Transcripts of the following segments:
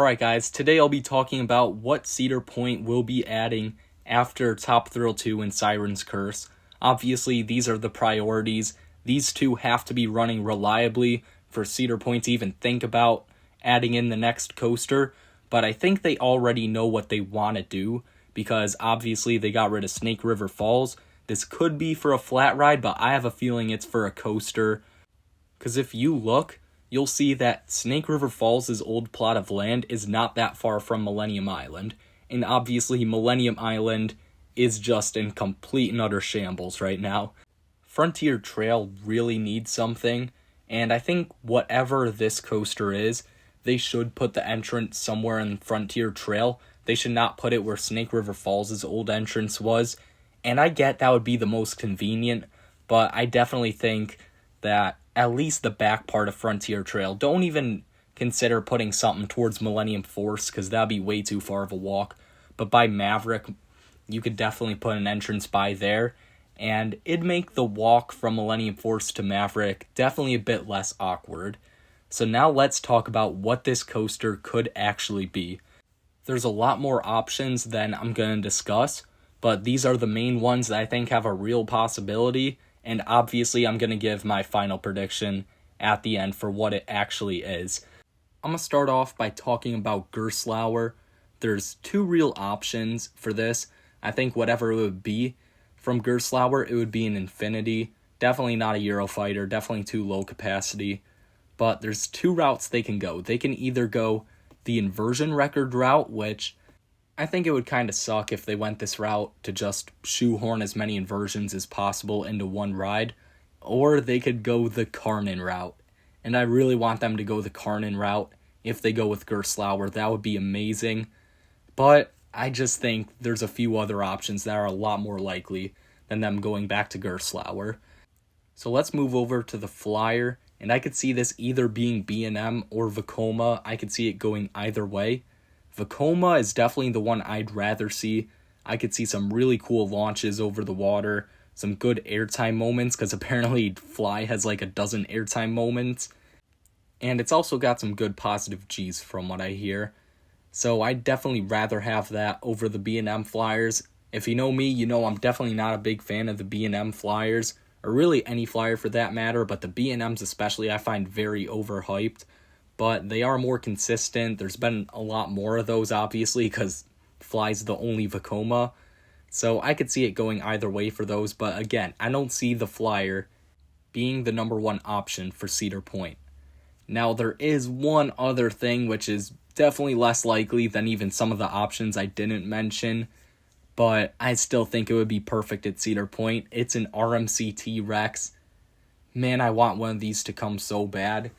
Alright guys, today I'll be talking about what Cedar Point will be adding after Top Thrill 2 and Siren's Curse. Obviously, these are the priorities. These two have to be running reliably for Cedar Point to even think about adding in the next coaster, but I think they already know what they want to do, because obviously they got rid of Snake River Falls. This could be for a flat ride, but I have a feeling it's for a coaster, because if you look, you'll see that Snake River Falls' old plot of land is not that far from Millennium Island. And obviously Millennium Island is just in complete and utter shambles right now. Frontier Trail really needs something, and I think whatever this coaster is, they should put the entrance somewhere in Frontier Trail. They should not put it where Snake River Falls' old entrance was. And I get that would be the most convenient, but I definitely think that at least the back part of Frontier Trail, don't even consider putting something towards Millennium Force, because that'd be way too far of a walk. But by Maverick, you could definitely put an entrance by there, and it'd make the walk from Millennium Force to Maverick definitely a bit less awkward. So now let's talk about what this coaster could actually be. There's a lot more options than I'm going to discuss, but these are the main ones that I think have a real possibility. And obviously, I'm going to give my final prediction at the end for what it actually is. I'm going to start off by talking about Gerstlauer. There's two real options for this. I think whatever it would be from Gerstlauer, it would be an Infinity. Definitely not a Eurofighter, definitely too low capacity. But there's two routes they can go. They can either go the inversion record route, which I think it would kind of suck if they went this route to just shoehorn as many inversions as possible into one ride, or they could go the Karnan route. And I really want them to go the Karnan route. If they go with Gerstlauer, that would be amazing. But I just think there's a few other options that are a lot more likely than them going back to Gerstlauer. So let's move over to the Flyer, and I could see this either being B&M or Vekoma. I could see it going either way. Vekoma is definitely the one I'd rather see. I could see some really cool launches over the water, some good airtime moments, because apparently Fly has like a dozen airtime moments. And it's also got some good positive Gs from what I hear. So I'd definitely rather have that over the B&M Flyers. If you know me, you know I'm definitely not a big fan of the B&M Flyers, or really any Flyer for that matter, but the B&Ms especially I find very overhyped. But they are more consistent. There's been a lot more of those, obviously, because Fly's the only Vekoma. So I could see it going either way for those. But again, I don't see the Flyer being the number one option for Cedar Point. Now, there is one other thing, which is definitely less likely than even some of the options I didn't mention. But I still think it would be perfect at Cedar Point. It's an RMC T-Rex. Man, I want one of these to come so bad.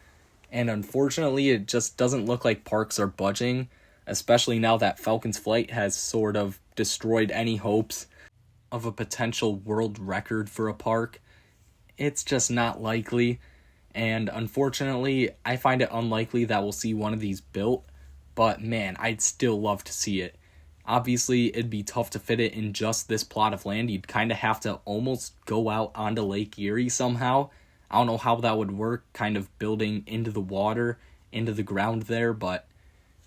And unfortunately, it just doesn't look like parks are budging, especially now that Falcon's Flight has sort of destroyed any hopes of a potential world record for a park. It's just not likely, and unfortunately, I find it unlikely that we'll see one of these built, but man, I'd still love to see it. Obviously, it'd be tough to fit it in just this plot of land. You'd kind of have to almost go out onto Lake Erie somehow. I don't know how that would work, kind of building into the water, into the ground there, but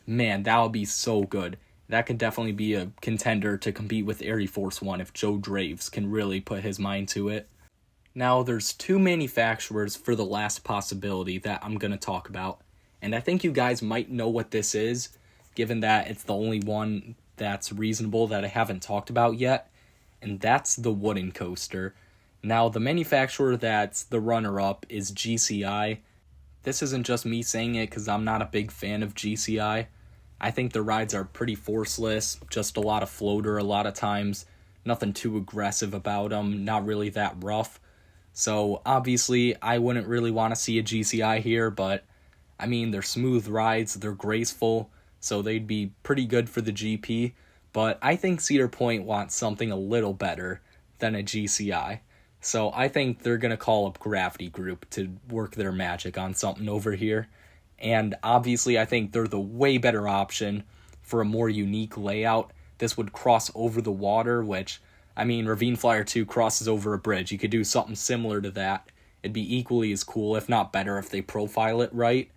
man, that would be so good. That could definitely be a contender to compete with Air Force One if Joe Draves can really put his mind to it. Now, there's two manufacturers for the last possibility that I'm going to talk about, and I think you guys might know what this is, given that it's the only one that's reasonable that I haven't talked about yet, and that's the wooden coaster. Now, the manufacturer that's the runner-up is GCI. This isn't just me saying it because I'm not a big fan of GCI. I think the rides are pretty forceless, just a lot of floater a lot of times, nothing too aggressive about them, not really that rough. So, obviously, I wouldn't really want to see a GCI here, but, I mean, they're smooth rides, they're graceful, so they'd be pretty good for the GP, but I think Cedar Point wants something a little better than a GCI. So I think they're going to call up Gravity Group to work their magic on something over here. And obviously I think they're the way better option for a more unique layout. This would cross over the water, which, I mean, Ravine Flyer 2 crosses over a bridge. You could do something similar to that. It'd be equally as cool, if not better, if they profile it right.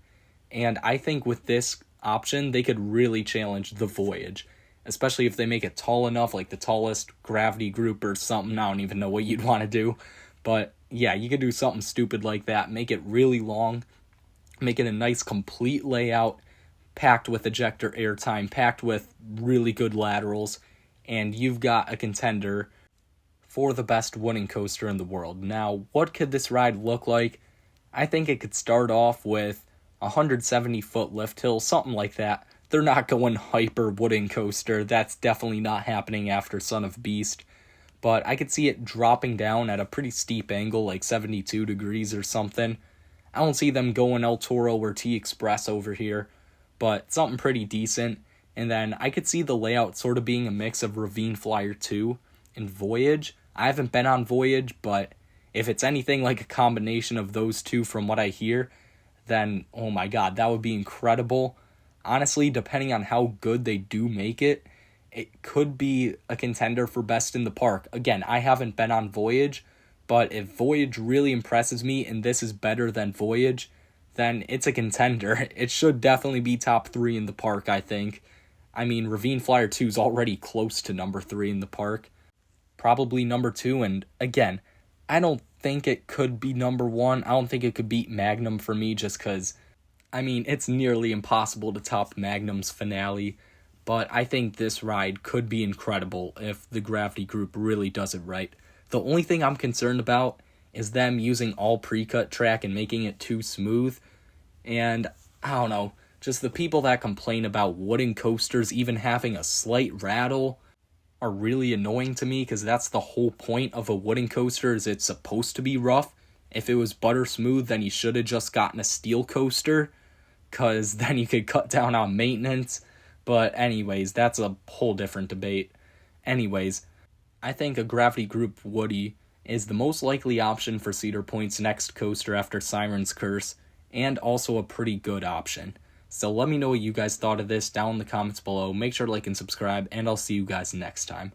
And I think with this option, they could really challenge the Voyage. Especially if they make it tall enough, like the tallest gravity group or something. I don't even know what you'd want to do. But yeah, you could do something stupid like that. Make it really long. Make it a nice complete layout. Packed with ejector airtime. Packed with really good laterals. And you've got a contender for the best wooden coaster in the world. Now, what could this ride look like? I think it could start off with a 170-foot lift hill, something like that. They're not going hyper wooden coaster. That's definitely not happening after Son of Beast. But I could see it dropping down at a pretty steep angle, like 72 degrees or something. I don't see them going El Toro or T-Express over here, but something pretty decent. And then I could see the layout sort of being a mix of Ravine Flyer 2 and Voyage. I haven't been on Voyage, but if it's anything like a combination of those two from what I hear, then, oh my god, that would be incredible. Honestly, depending on how good they do make it, it could be a contender for best in the park. Again, I haven't been on Voyage, but if Voyage really impresses me and this is better than Voyage, then it's a contender. It should definitely be top 3 in the park, I think. I mean, Ravine Flyer 2 is already close to number 3 in the park. Probably number 2, and again, I don't think it could be number 1. I don't think it could beat Magnum for me just because, I mean, it's nearly impossible to top Magnum's finale, but I think this ride could be incredible if the Gravity Group really does it right. The only thing I'm concerned about is them using all pre-cut track and making it too smooth, and I don't know, just the people that complain about wooden coasters even having a slight rattle are really annoying to me, because that's the whole point of a wooden coaster, is it's supposed to be rough. If it was butter smooth, then you should have just gotten a steel coaster, because then you could cut down on maintenance. But anyways, that's a whole different debate. Anyways, I think a Gravity Group Woody is the most likely option for Cedar Point's next coaster after Siren's Curse, and also a pretty good option. So let me know what you guys thought of this down in the comments below. Make sure to like and subscribe, and I'll see you guys next time.